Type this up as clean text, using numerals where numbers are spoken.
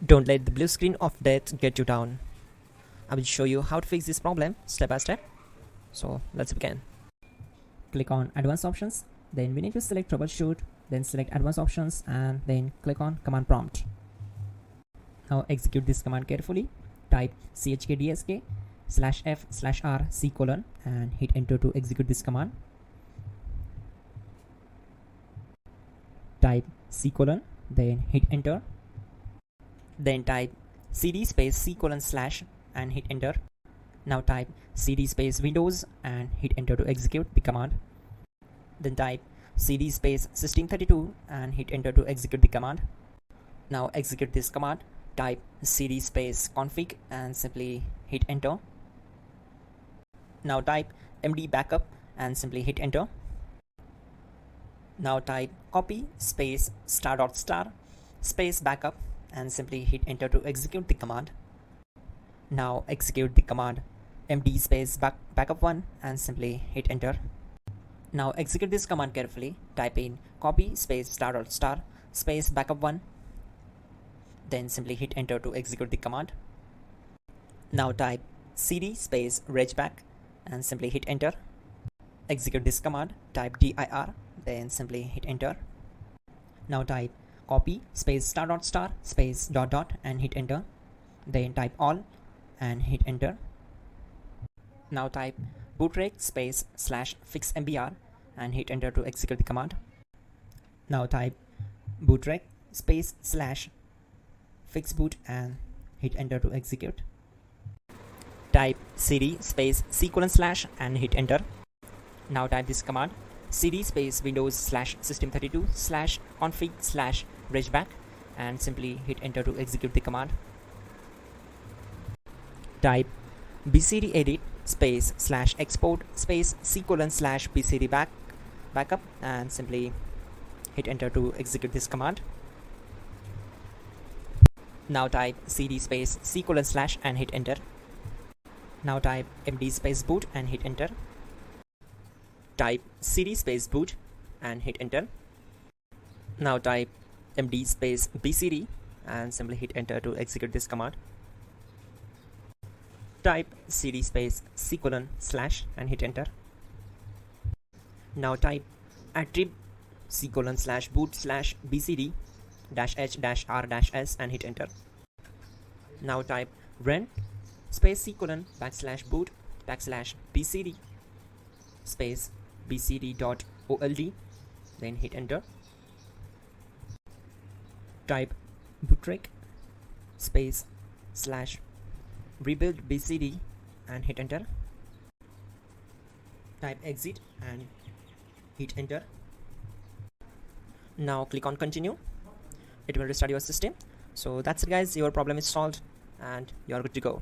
Don't let the blue screen of death get you down. I will show you how to fix this problem step by step. So let's begin. Click on Advanced Options, then we need to select Troubleshoot, then select Advanced Options and then click on Command Prompt. Now execute this command carefully. Type chkdsk/f/r : and hit enter to execute this command. Type c:, then hit enter. Then type cd space c:/ and hit enter. Now type cd space Windows and hit enter to execute the command. Then type cd space system32 and hit enter to execute the command. Now execute this command. Type cd space config and simply hit enter. Now type md backup and simply hit enter. Now type copy space *** space backup and simply hit enter to execute the command. Now execute the command md space backup1 and simply hit enter. Now execute this command carefully. Type in copy space *** space backup1, then simply hit enter to execute the command. Now type cd space regback and simply hit enter. Execute this command. Type dir, then simply hit enter. Now type copy space *** space ... and hit enter. Then type all and hit enter. Now type bootrec space /fixmbr and hit enter to execute the command. Now type bootrec space /fixboot and hit enter to execute. Type cd space c:/ and hit enter. Now type this command cd space Windows /system32 /config /regback and simply hit enter to execute the command. Type bcd edit space /export space c:/ bcd backup and simply hit enter to execute this command. Now type cd space c:/ and hit enter. Now type md space boot and hit enter. Type cd space boot and hit enter. Now type md space bcd and simply hit enter to execute this command. Type cd space c:/ and hit enter. Now type attrib c:/ boot /bcd -h-r-s and hit enter. Now type run space c:/ \boot \bcd space bcd.old, then hit enter. Type bootrec space /rebuild bcd and hit enter. Type exit and hit enter. Now click on continue. It will restart your system. So that's it guys, your problem is solved and you're good to go.